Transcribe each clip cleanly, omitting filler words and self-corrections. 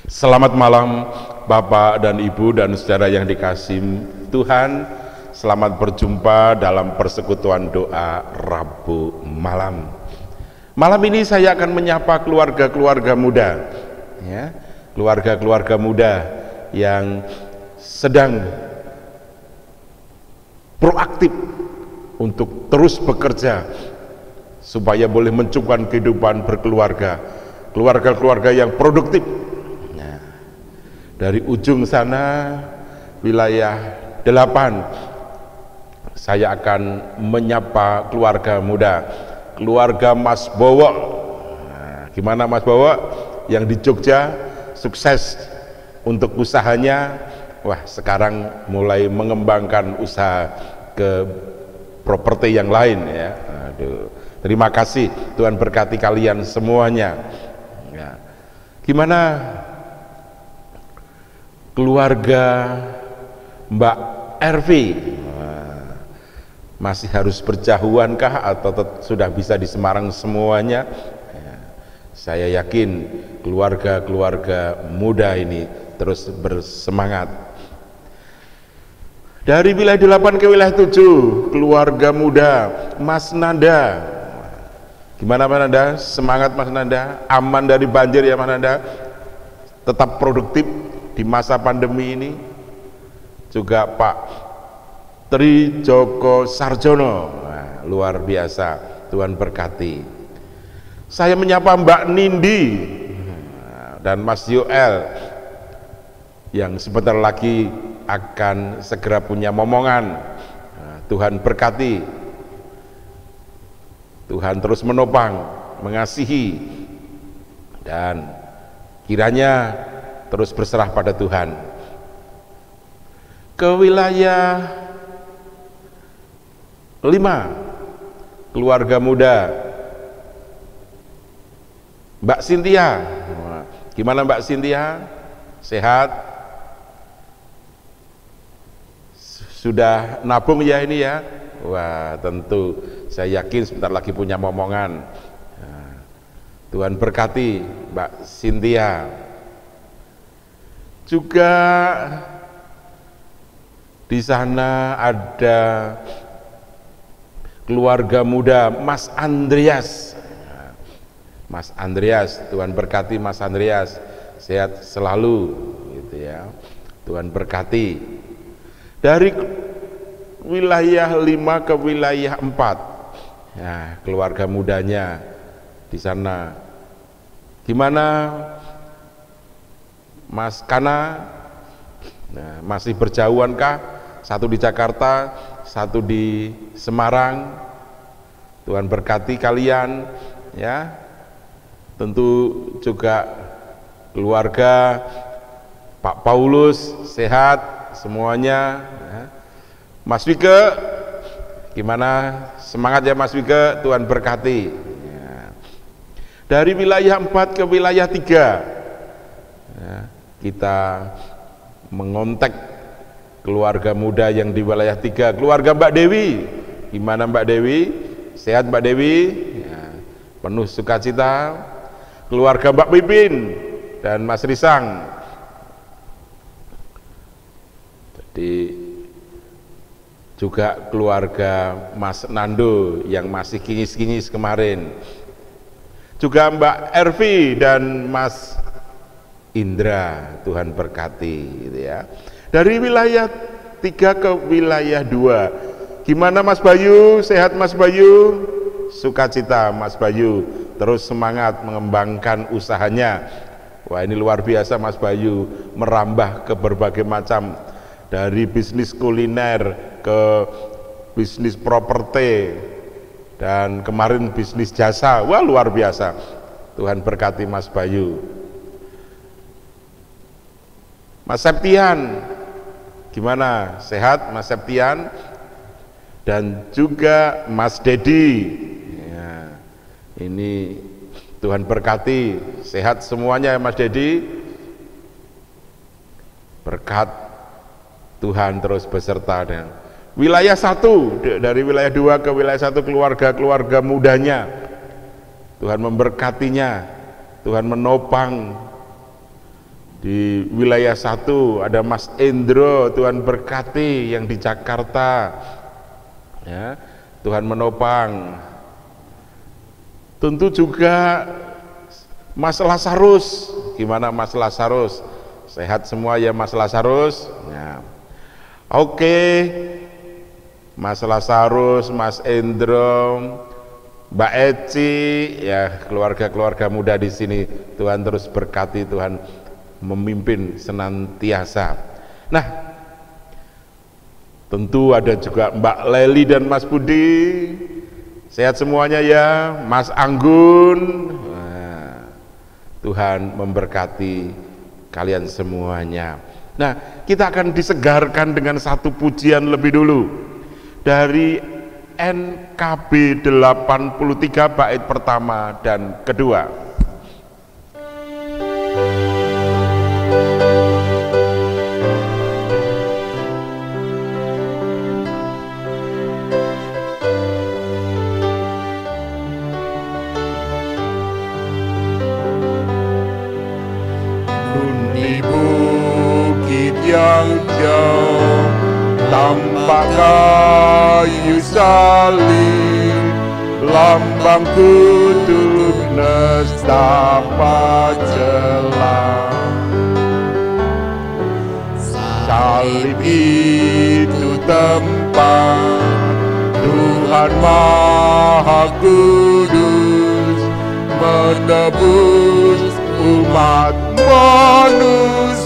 Selamat malam Bapak dan Ibu dan saudara yang dikasihi Tuhan. Selamat berjumpa dalam persekutuan doa Rabu malam. Malam ini saya akan menyapa keluarga-keluarga muda, ya, keluarga-keluarga muda yang sedang proaktif untuk terus bekerja supaya boleh mencukupkan kehidupan berkeluarga, keluarga-keluarga yang produktif. Dari ujung sana wilayah 8 saya akan menyapa keluarga muda, keluarga Mas Bowo. Gimana Mas Bowo yang di Jogja sukses untuk usahanya? Wah, sekarang mulai mengembangkan usaha ke properti yang lain, ya. Aduh, terima kasih, Tuhan berkati kalian semuanya, ya. Gimana keluarga Mbak Ervi? Masih harus berjauhankah atau sudah bisa di Semarang semuanya? Saya yakin keluarga-keluarga muda ini terus bersemangat. Dari wilayah 8 ke wilayah 7, keluarga muda Mas Nanda. Gimana Mas Nanda? Semangat Mas Nanda? Aman dari banjir ya Mas Nanda? Tetap produktif di masa pandemi ini. Juga Pak Tri Joko Sarjono, luar biasa, Tuhan berkati. Saya menyapa Mbak Nindi dan Mas Yoel yang sebentar lagi akan segera punya momongan. Tuhan berkati, Tuhan terus menopang, mengasihi, dan kiranya terus berserah pada Tuhan. Ke wilayah 5, keluarga muda Mbak Cynthia. Gimana Mbak Cynthia? Sehat? Sudah nabung ya ini ya? Wah, tentu saya yakin sebentar lagi punya momongan. Tuhan berkati Mbak Cynthia. Juga di sana ada keluarga muda Mas Andreas. Mas Andreas, Tuhan berkati Mas Andreas, sehat selalu gitu ya. Tuhan berkati. Dari wilayah 5 ke wilayah 4. Nah, keluarga mudanya di sana. Gimana Mas Kana? Nah, masih berjauhankah? Satu di Jakarta, satu di Semarang. Tuhan berkati kalian, ya. Tentu juga keluarga Pak Paulus sehat semuanya, ya. Mas Wike, gimana? Semangat ya Mas Wike, Tuhan berkati, ya. Dari wilayah 4 ke wilayah 3, ya, kita mengontak keluarga muda yang di wilayah 3. Keluarga Mbak Dewi, gimana Mbak Dewi? Sehat Mbak Dewi? Ya, penuh sukacita. Keluarga Mbak Pipin dan Mas Risang. Jadi juga keluarga Mas Nando yang masih kinyis-kinyis kemarin. Juga Mbak Ervi dan Mas Indra, Tuhan berkati gitu ya. Dari wilayah 3 ke wilayah 2, gimana Mas Bayu? Sehat Mas Bayu? Sukacita Mas Bayu, terus semangat mengembangkan usahanya. Wah, ini luar biasa Mas Bayu, merambah ke berbagai macam, dari bisnis kuliner ke bisnis properti dan kemarin bisnis jasa. Wah, luar biasa. Tuhan berkati Mas Bayu. Mas Septian, gimana? Sehat Mas Septian? Dan juga Mas Dedi, ya, ini Tuhan berkati, sehat semuanya Mas Dedi. Berkat Tuhan terus beserta. Dan wilayah 1, dari wilayah 2 ke wilayah 1, keluarga-keluarga mudanya, Tuhan memberkatinya, Tuhan menopang Di wilayah 1 ada Mas Endro, Tuhan berkati, yang di Jakarta, ya, Tuhan menopang. Tentu juga Mas Lazarus, gimana Mas Lazarus? Sehat semua ya Mas Lazarus? Ya. Oke, Mas Lazarus, Mas Endro, Mbak Eci, ya, keluarga-keluarga muda di sini, Tuhan terus berkati, Tuhan memimpin senantiasa. Nah, tentu ada juga Mbak Leli dan Mas Budi, sehat semuanya ya, Mas Anggun. Nah, Tuhan memberkati kalian semuanya. Nah, kita akan disegarkan dengan satu pujian lebih dulu dari NKB 83 bait pertama dan kedua. Yang jauh tampak kayu salib, lambang kutuk nestapa jelas. Salib itu tempat Tuhan Maha Kudus menebus umat manusia.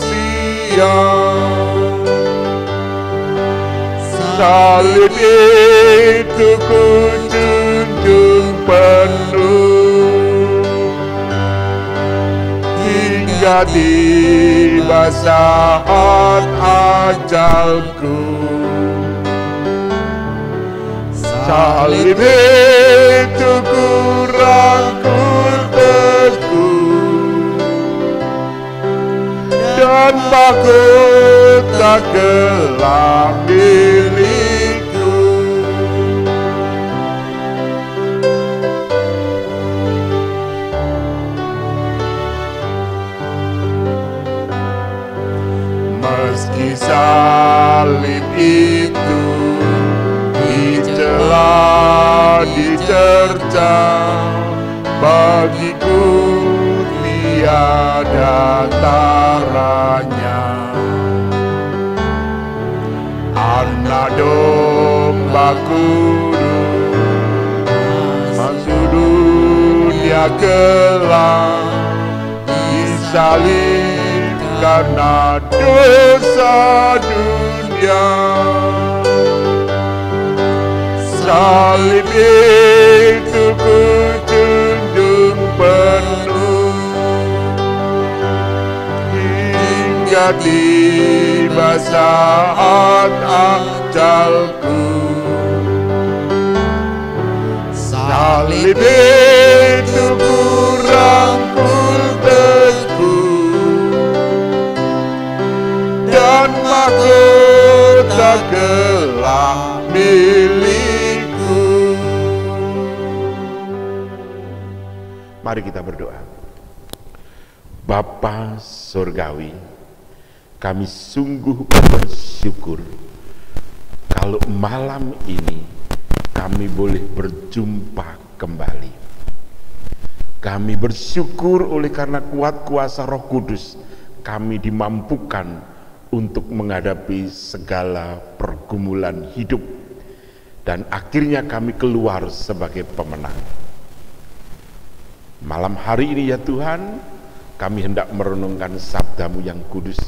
Salib itu ku junjung penuh hingga tiba saat ajalku. Salib itu ku rangkul teguh dan mahkota gelap milikku. Meski salib itu dicela, dicerca, bagiku tiada taranya. Anak domba kudus masuk dunia gelap, disalib karena dosa dunia. Salib itu ku junjung penuh hingga tiba saat ajalku. Salib itu ku rangkul teguh dan mahkota gelap milikku. Mari kita berdoa. Bapa Surgawi, kami sungguh bersyukur kalau malam ini kami boleh berjumpa kembali. Kami bersyukur oleh karena kuat kuasa Roh Kudus kami dimampukan untuk menghadapi segala pergumulan hidup, dan akhirnya kami keluar sebagai pemenang. Malam hari ini ya Tuhan, kami hendak merenungkan sabda-Mu yang kudus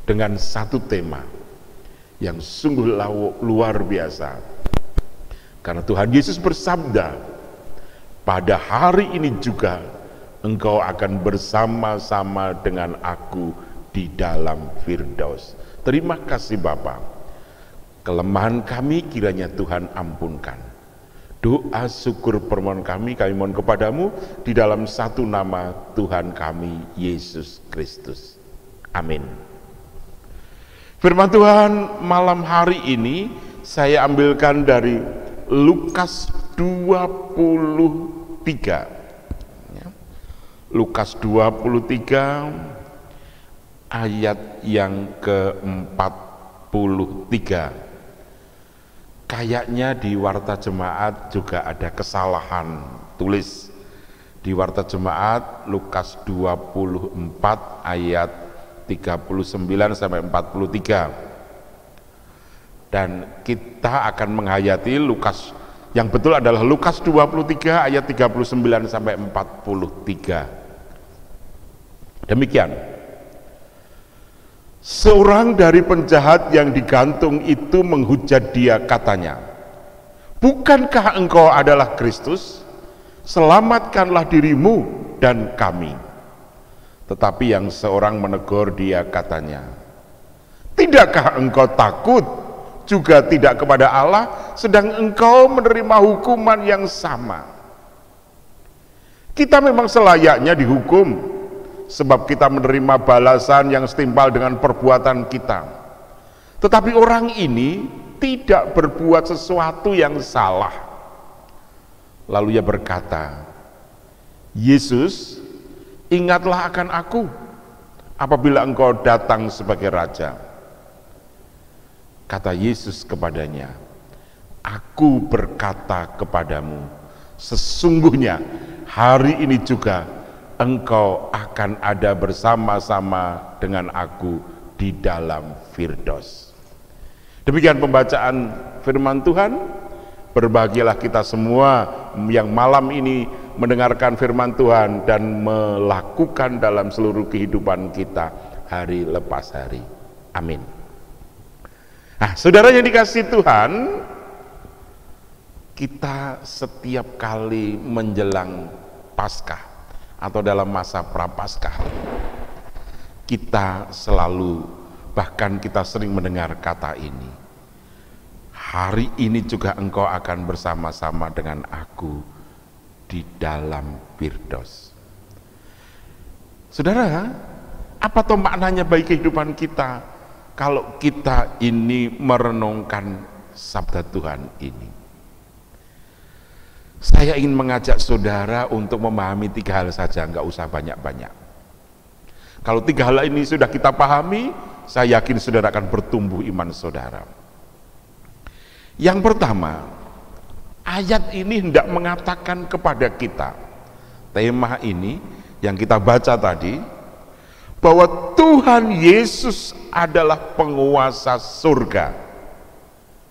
dengan satu tema yang sungguh luar biasa. Karena Tuhan Yesus bersabda, pada hari ini juga engkau akan bersama-sama dengan aku di dalam Firdaus. Terima kasih Bapa. Kelemahan kami kiranya Tuhan ampunkan. Doa syukur permohonan kami mohon kepadamu di dalam satu nama Tuhan kami, Yesus Kristus. Amin. Firman Tuhan malam hari ini saya ambilkan dari Lukas 23. Lukas 23 ayat yang ke-43. Kayaknya di Warta Jemaat juga ada kesalahan tulis. Di Warta Jemaat Lukas 24 ayat 39 sampai 43. Dan kita akan menghayati Lukas yang betul adalah Lukas 23 ayat 39 sampai 43. Demikian. Seorang dari penjahat yang digantung itu menghujat dia, katanya, "Bukankah engkau adalah Kristus? Selamatkanlah dirimu dan kami." Tetapi yang seorang menegur dia, katanya, "Tidakkah engkau takut juga tidak kepada Allah, sedang engkau menerima hukuman yang sama?" Kita memang selayaknya dihukum, sebab kita menerima balasan yang setimpal dengan perbuatan kita. Tetapi orang ini tidak berbuat sesuatu yang salah. Lalu ia berkata, "Yesus, ingatlah akan aku apabila engkau datang sebagai raja." Kata Yesus kepadanya, "Aku berkata kepadamu, sesungguhnya hari ini juga engkau akan ada bersama-sama dengan aku di dalam Firdaus." Demikian pembacaan firman Tuhan. Berbahagialah kita semua yang malam ini mendengarkan firman Tuhan dan melakukan dalam seluruh kehidupan kita hari lepas hari. Amin. Nah, saudara yang dikasihi Tuhan, kita setiap kali menjelang Paskah atau dalam masa Prapaskah, kita selalu, bahkan kita sering mendengar kata ini, "Hari ini juga engkau akan bersama-sama dengan aku di dalam Firdaus." Saudara, apa toh maknanya bagi kehidupan kita kalau kita ini merenungkan sabda Tuhan ini? Saya ingin mengajak saudara untuk memahami 3 hal saja, nggak usah banyak-banyak. Kalau 3 hal ini sudah kita pahami, saya yakin saudara akan bertumbuh iman saudara. Yang pertama, ayat ini hendak mengatakan kepada kita, tema ini yang kita baca tadi, bahwa Tuhan Yesus adalah penguasa surga.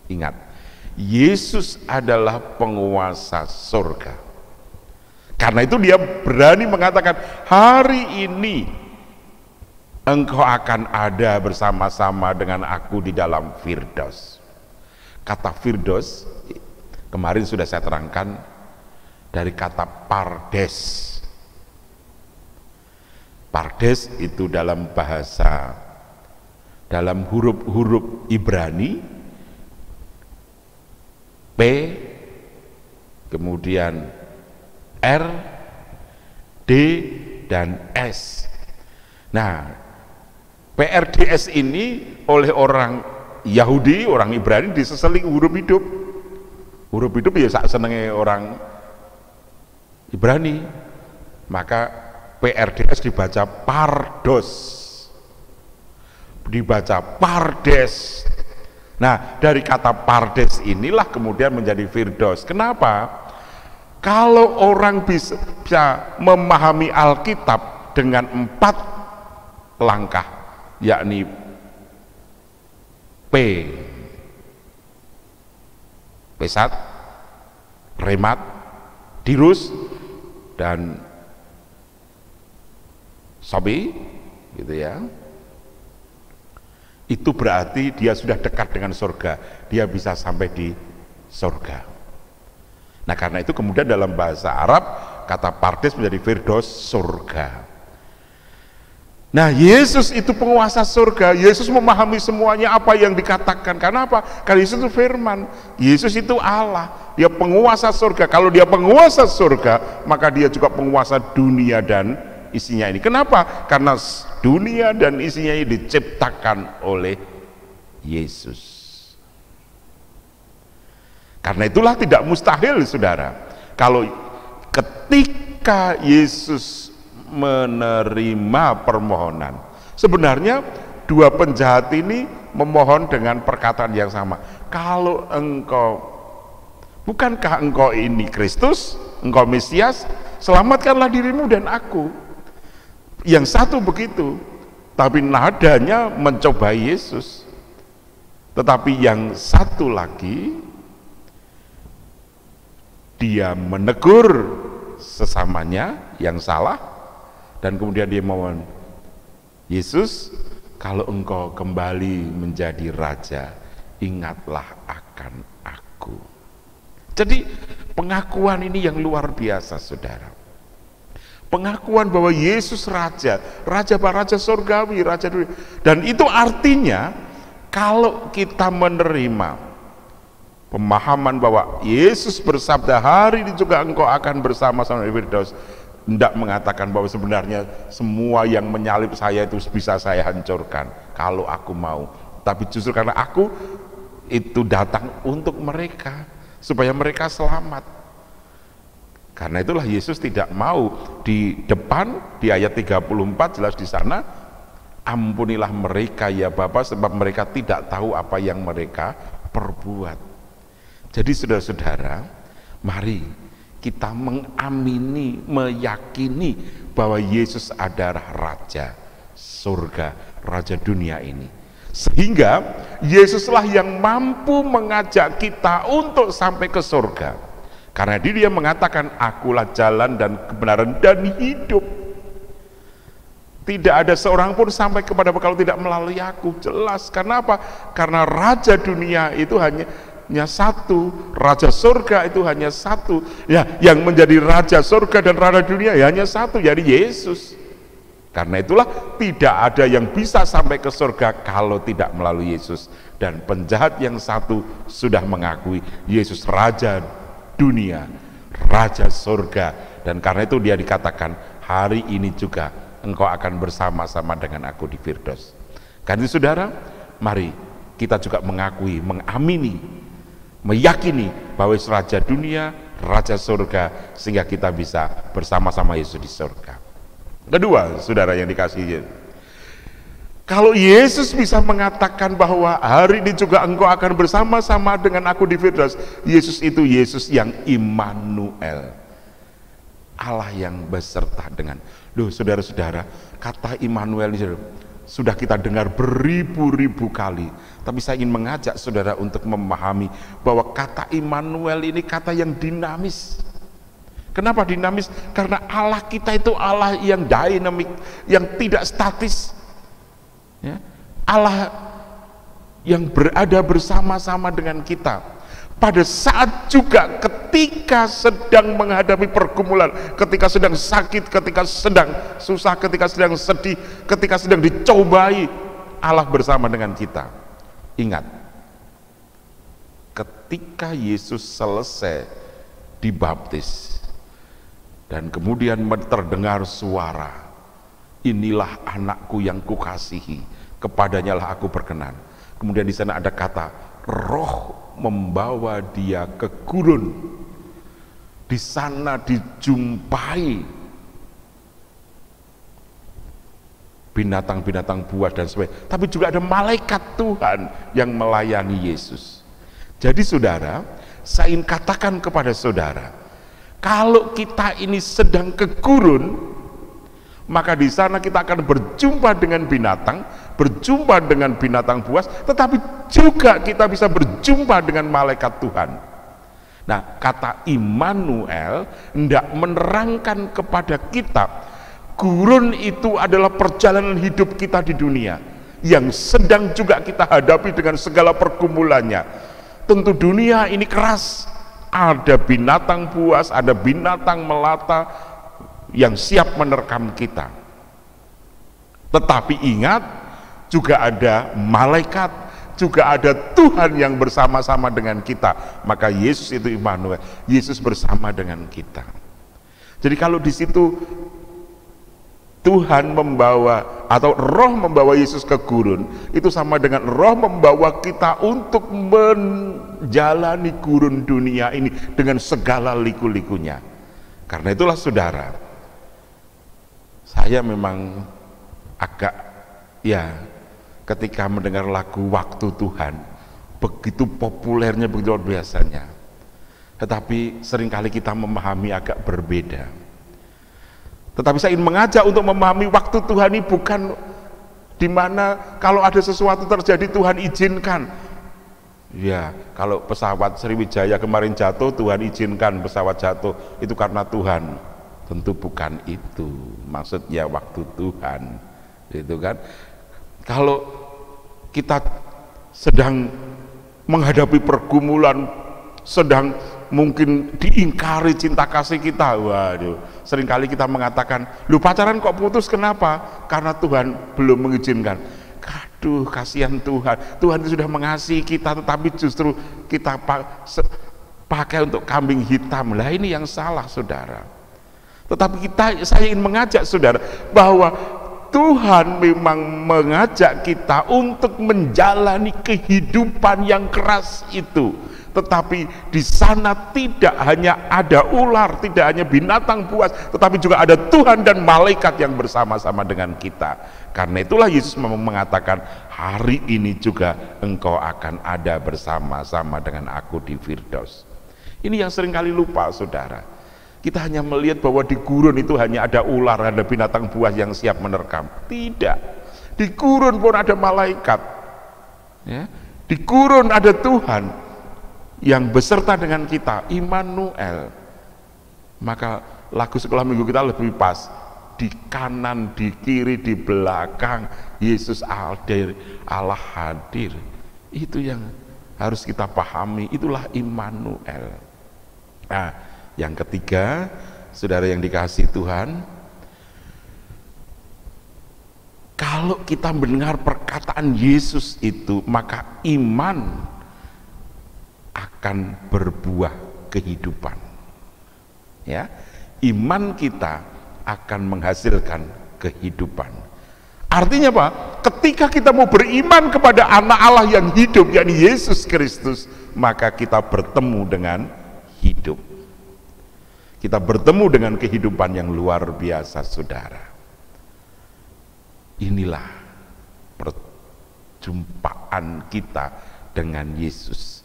Ingat, Yesus adalah penguasa surga. Karena itu dia berani mengatakan, "Hari ini engkau akan ada bersama-sama dengan aku di dalam Firdaus." Kata Firdaus kemarin sudah saya terangkan dari kata pardes. Pardes itu dalam bahasa, dalam huruf-huruf Ibrani, P, kemudian R, D, dan S. Nah, PRDS ini oleh orang Yahudi, orang Ibrani diseseling huruf hidup. Huruf hidup ya sak senenge orang Ibrani. Maka PRDS dibaca Pardos, dibaca Pardes. Nah, dari kata Pardes inilah kemudian menjadi Firdaus. Kenapa? Kalau orang bisa memahami Alkitab dengan 4 langkah, yakni Pesat, Remat, Dirus, dan Sobi, gitu ya. Itu berarti dia sudah dekat dengan surga, dia bisa sampai di surga. Nah, karena itu kemudian dalam bahasa Arab kata Pardes menjadi Firdaus, surga. Nah, Yesus itu penguasa surga. Yesus memahami semuanya apa yang dikatakan. Karena apa? Karena Yesus itu firman, Yesus itu Allah, dia penguasa surga. Kalau dia penguasa surga, maka dia juga penguasa dunia dan isinya ini. Kenapa? Karena dunia dan isinya ini diciptakan oleh Yesus. Karena itulah tidak mustahil, saudara, kalau ketika Yesus menerima permohonan. Sebenarnya dua penjahat ini memohon dengan perkataan yang sama. Kalau engkau, bukankah engkau ini Kristus, engkau Mesias, selamatkanlah dirimu dan aku. Yang satu begitu, tapi nadanya mencobai Yesus. Tetapi yang satu lagi, dia menegur sesamanya yang salah, dan kemudian dia mohon, Yesus, kalau engkau kembali menjadi raja, ingatlah akan aku. Jadi pengakuan ini yang luar biasa, saudara. Pengakuan bahwa Yesus raja, raja surgawi, raja dunia. Dan itu artinya kalau kita menerima pemahaman bahwa Yesus bersabda, hari ini juga engkau akan bersama-sama di Firdaus, hendak mengatakan bahwa sebenarnya semua yang menyalib saya itu bisa saya hancurkan kalau aku mau. Tapi justru karena aku itu datang untuk mereka, supaya mereka selamat. Karena itulah Yesus tidak mau di depan, di ayat 34 jelas di sana, ampunilah mereka ya Bapa, sebab mereka tidak tahu apa yang mereka perbuat. Jadi saudara-saudara, mari kita mengamini, meyakini bahwa Yesus adalah Raja surga, Raja dunia ini. Sehingga Yesuslah yang mampu mengajak kita untuk sampai ke surga. Karena dia mengatakan, akulah jalan dan kebenaran dan hidup. Tidak ada seorang pun sampai kepada Bapa kalau tidak melalui aku. Jelas, karena apa? Karena Raja dunia itu hanya satu, Raja surga itu hanya satu. Ya, yang menjadi Raja surga dan Raja dunia ya hanya satu, yaitu Yesus. Karena itulah tidak ada yang bisa sampai ke surga kalau tidak melalui Yesus. Dan penjahat yang satu sudah mengakui Yesus Raja dunia, Raja surga. Dan karena itu dia dikatakan, hari ini juga engkau akan bersama-sama dengan aku di Firdaus. Karena itu saudara, mari kita juga mengakui, mengamini, meyakini bahwa Yesus Raja dunia, Raja surga, sehingga kita bisa bersama-sama Yesus di surga. Kedua, saudara yang dikasihi, kalau Yesus bisa mengatakan bahwa hari ini juga engkau akan bersama-sama dengan aku di Firdaus, Yesus itu Yesus yang Immanuel, Allah yang beserta dengan. Loh saudara-saudara, kata Immanuel ini sudah kita dengar beribu-ribu kali, tapi saya ingin mengajak saudara untuk memahami bahwa kata Immanuel ini kata yang dinamis. Kenapa dinamis? Karena Allah kita itu Allah yang dinamik, yang tidak statis, ya. Allah yang berada bersama-sama dengan kita pada saat juga ketika sedang menghadapi pergumulan, ketika sedang sakit, ketika sedang susah, ketika sedang sedih, ketika sedang dicobai, Allah bersama dengan kita. Ingat, ketika Yesus selesai dibaptis dan kemudian terdengar suara, inilah anakku yang kukasihi, kepadanya lah aku berkenan. Kemudian di sana ada kata, Roh membawa dia ke gurun. Di sana dijumpai binatang-binatang buas dan sebagainya, tapi juga ada malaikat Tuhan yang melayani Yesus. Jadi saudara, saya ingin katakan kepada saudara, kalau kita ini sedang ke gurun, maka di sana kita akan berjumpa dengan binatang, berjumpa dengan binatang buas, tetapi juga kita bisa berjumpa dengan malaikat Tuhan. Nah, kata Immanuel hendak menerangkan kepada kita, gurun itu adalah perjalanan hidup kita di dunia yang sedang juga kita hadapi dengan segala pergumulannya. Tentu dunia ini keras, ada binatang buas, ada binatang melata yang siap menerkam kita. Tetapi ingat, juga ada malaikat, juga ada Tuhan yang bersama-sama dengan kita. Maka Yesus itu Immanuel, Yesus bersama dengan kita. Jadi kalau di situ Tuhan membawa atau Roh membawa Yesus ke gurun, itu sama dengan Roh membawa kita untuk menjalani gurun dunia ini dengan segala liku-likunya. Karena itulah saudara, Saya memang agak, ya, ketika mendengar lagu Waktu Tuhan, begitu populernya, begitu luar biasanya, tetapi seringkali kita memahami agak berbeda. Tetapi saya ingin mengajak untuk memahami waktu Tuhan ini bukan di mana kalau ada sesuatu terjadi Tuhan izinkan. Ya, kalau pesawat Sriwijaya kemarin jatuh, Tuhan izinkan pesawat jatuh, itu karena Tuhan. Tentu bukan itu maksudnya waktu Tuhan, gitu kan. Kalau kita sedang menghadapi pergumulan, sedang mungkin diingkari cinta kasih kita, waduh, seringkali kita mengatakan, lu pacaran kok putus, kenapa? Karena Tuhan belum mengizinkan. Aduh, kasihan Tuhan, Tuhan itu sudah mengasihi kita, tetapi justru kita pakai untuk kambing hitam. Lah ini yang salah, saudara. Tetapi saya ingin mengajak saudara bahwa Tuhan memang mengajak kita untuk menjalani kehidupan yang keras itu. Tetapi di sana tidak hanya ada ular, tidak hanya binatang buas, tetapi juga ada Tuhan dan malaikat yang bersama-sama dengan kita. Karena itulah Yesus mengatakan, hari ini juga engkau akan ada bersama-sama dengan aku di Firdaus. Ini yang seringkali lupa, saudara. Kita hanya melihat bahwa di gurun itu hanya ada ular, ada binatang buas yang siap menerkam. Tidak, di gurun pun ada malaikat, ya. Di gurun ada Tuhan yang beserta dengan kita, Immanuel. Maka lagu sekolah minggu kita lebih pas, di kanan, di kiri, di belakang Yesus hadir, Allah hadir. Itu yang harus kita pahami, itulah Immanuel. Nah, yang ketiga, saudara yang dikasihi Tuhan, kalau kita mendengar perkataan Yesus itu, maka iman akan berbuah kehidupan. Ya, iman kita akan menghasilkan kehidupan. Artinya apa? Ketika kita mau beriman kepada anak Allah yang hidup, yakni Yesus Kristus, maka kita bertemu dengan hidup. Kita bertemu dengan kehidupan yang luar biasa, saudara. Inilah perjumpaan kita dengan Yesus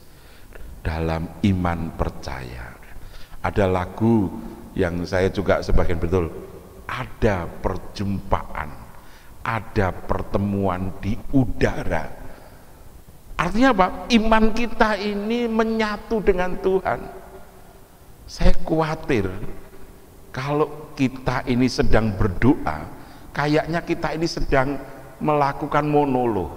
dalam iman percaya. Ada lagu yang saya juga sebagian betul, ada perjumpaan, ada pertemuan di udara. Artinya apa? Iman kita ini menyatu dengan Tuhan. Saya khawatir kalau kita ini sedang berdoa, kayaknya kita ini sedang melakukan monolog.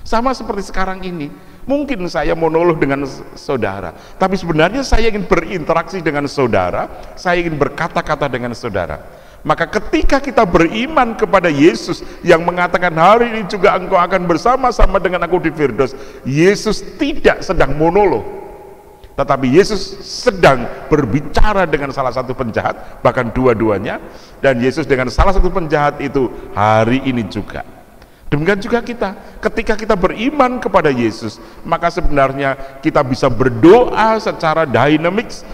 Sama seperti sekarang ini, mungkin saya monolog dengan saudara, tapi sebenarnya saya ingin berinteraksi dengan saudara, saya ingin berkata-kata dengan saudara. Maka ketika kita beriman kepada Yesus yang mengatakan hari ini juga engkau akan bersama-sama dengan aku di Firdaus, Yesus tidak sedang monolog, tetapi Yesus sedang berbicara dengan salah satu penjahat, bahkan dua-duanya, dan Yesus dengan salah satu penjahat itu hari ini juga. Demikian juga kita, ketika kita beriman kepada Yesus, maka sebenarnya kita bisa berdoa secara dinamis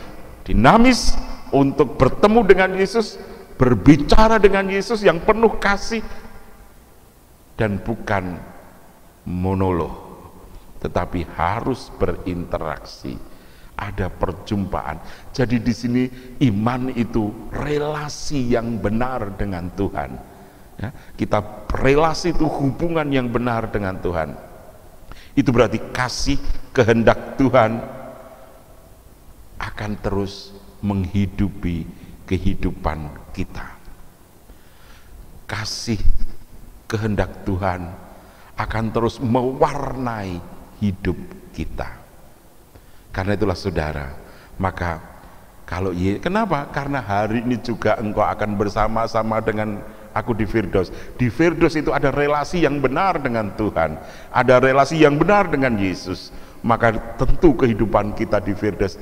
untuk bertemu dengan Yesus, berbicara dengan Yesus yang penuh kasih, dan bukan monolog, tetapi harus berinteraksi. Ada perjumpaan. Jadi di sini iman itu relasi yang benar dengan Tuhan. Ya, kita relasi itu hubungan yang benar dengan Tuhan. Itu berarti kasih kehendak Tuhan akan terus menghidupi kehidupan kita. Kasih kehendak Tuhan akan terus mewarnai hidup kita. Karena itulah saudara, maka kalau kenapa? Karena hari ini juga engkau akan bersama-sama dengan aku di Firdaus. Di Firdaus itu ada relasi yang benar dengan Tuhan, ada relasi yang benar dengan Yesus. Maka tentu kehidupan kita di Firdaus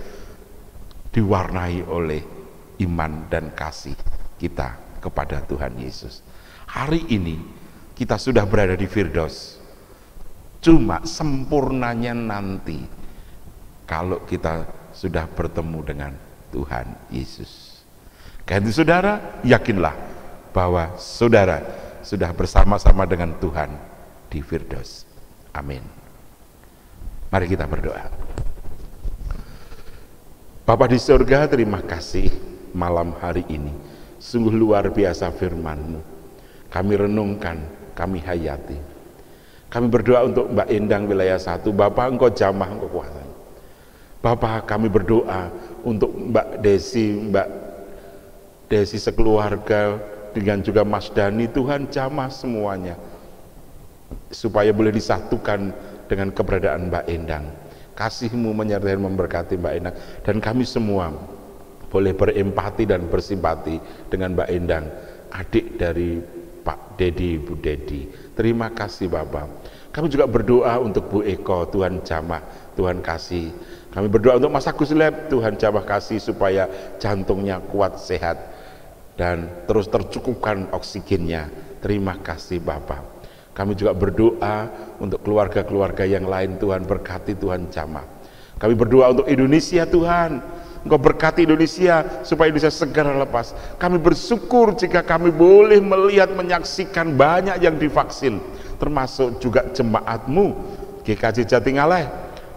diwarnai oleh iman dan kasih kita kepada Tuhan Yesus. Hari ini kita sudah berada di Firdaus, cuma sempurnanya nanti kalau kita sudah bertemu dengan Tuhan Yesus. Karena itu saudara, yakinlah bahwa saudara sudah bersama-sama dengan Tuhan di Firdaus. Amin. Mari kita berdoa. Bapa di surga, terima kasih malam hari ini. Sungguh luar biasa firman-Mu. Kami renungkan, kami hayati. Kami berdoa untuk Mbak Endang wilayah 1. Bapak, Engkau jamah, Engkau kuasai. Bapak, kami berdoa untuk Mbak Desi sekeluarga, dengan juga Mas Dani. Tuhan jamah semuanya, supaya boleh disatukan dengan keberadaan Mbak Endang. Kasih-Mu menyertai dan memberkati Mbak Endang, dan kami semua boleh berempati dan bersimpati dengan Mbak Endang, adik dari Pak Dedi, Bu Dedi. Terima kasih Bapak. Kami juga berdoa untuk Bu Eko, Tuhan jamah, Tuhan kasih. Kami berdoa untuk Mas Agus Leb, Tuhan jamah kasih supaya jantungnya kuat, sehat, dan terus tercukupkan oksigennya. Terima kasih Bapak. Kami juga berdoa untuk keluarga-keluarga yang lain, Tuhan berkati, Tuhan jamah. Kami berdoa untuk Indonesia, Tuhan. Engkau berkati Indonesia supaya Indonesia segera lepas. Kami bersyukur jika kami boleh melihat, menyaksikan banyak yang divaksin, termasuk juga jemaat-Mu GKJ Jatingaleh,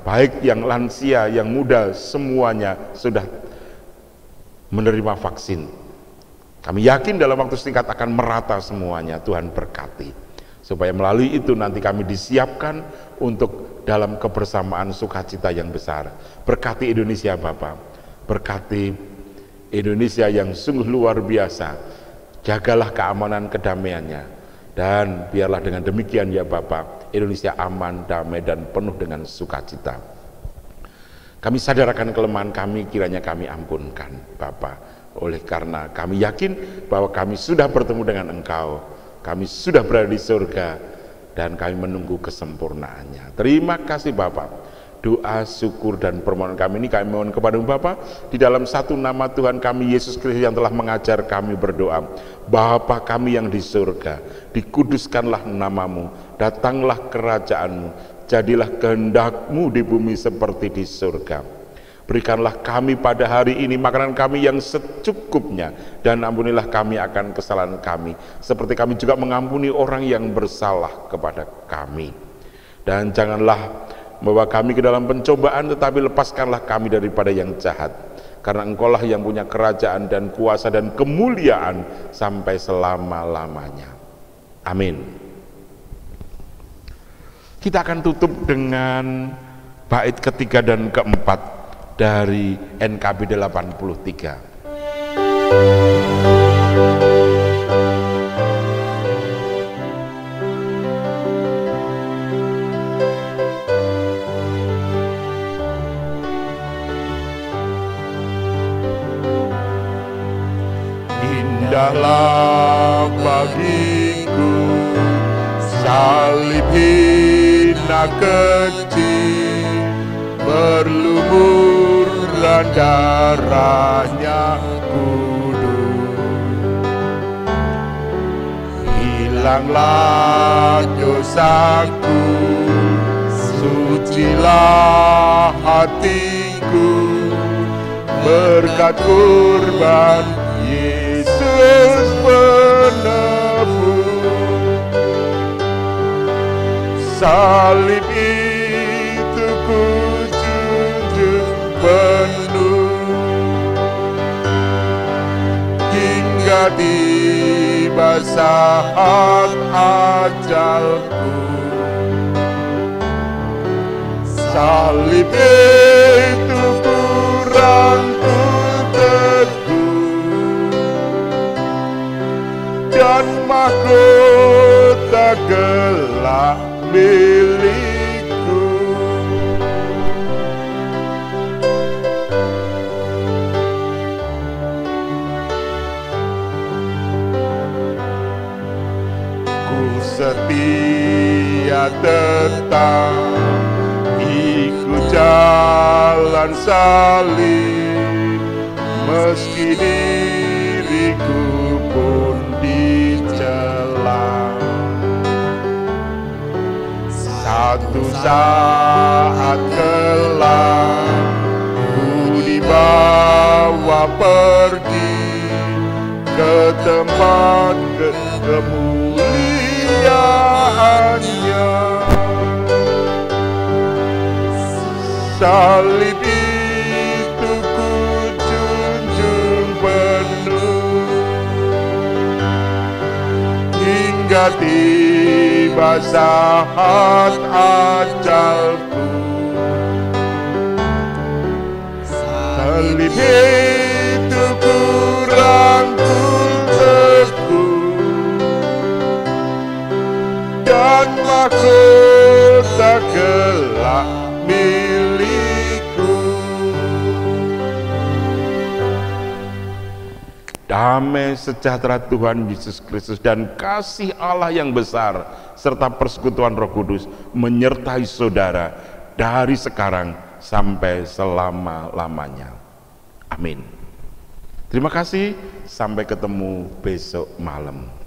baik yang lansia, yang muda, semuanya sudah menerima vaksin. Kami yakin dalam waktu singkat akan merata semuanya. Tuhan berkati, supaya melalui itu nanti kami disiapkan untuk dalam kebersamaan sukacita yang besar. Berkati Indonesia Bapak, berkati Indonesia yang sungguh luar biasa. Jagalah keamanan kedamaiannya, dan biarlah dengan demikian ya Bapak, Indonesia aman, damai, dan penuh dengan sukacita. Kami sadarkan kelemahan kami, kiranya kami ampunkan Bapak, oleh karena kami yakin bahwa kami sudah bertemu dengan Engkau, kami sudah berada di surga, dan kami menunggu kesempurnaannya. Terima kasih Bapak. Doa, syukur, dan permohonan kami ini kami mohon kepada Bapa di dalam satu nama Tuhan kami Yesus Kristus yang telah mengajar kami berdoa. Bapa kami yang di surga, dikuduskanlah namamu, datanglah kerajaan-Mu, jadilah kehendak-Mu di bumi seperti di surga. Berikanlah kami pada hari ini makanan kami yang secukupnya, dan ampunilah kami akan kesalahan kami, seperti kami juga mengampuni orang yang bersalah kepada kami. Dan janganlah membawa kami ke dalam pencobaan, tetapi lepaskanlah kami daripada yang jahat, karena Engkaulah yang punya kerajaan dan kuasa dan kemuliaan sampai selama-lamanya. Amin. Kita akan tutup dengan bait ketiga dan keempat dari NKB 83. Indahlah bagiku salib hina kecil, berlumuran darahnya kudus. Hilanglah dosaku, sucilah hatiku, berkat kurban Yesus penebus. Salib itu ku junjung penuh, hingga tiba saat ajalku. Salib itu ku rangkul teguh, dan mahkota gelap milikku. Ku setia tetap ikut jalan salib, meski diriku pun dicela. Satu saat kelak ku dibawa pergi ke tempat kemuliaannya. Salib itu ku junjung penuh hingga tiba saat ajalku. Salib itu ku rangkul teguh dan mahkota kelak milikku. Damai sejahtera Tuhan Yesus Kristus dan kasih Allah yang besar serta persekutuan Roh Kudus menyertai saudara dari sekarang sampai selama-lamanya. Amin. Terima kasih, sampai ketemu besok malam.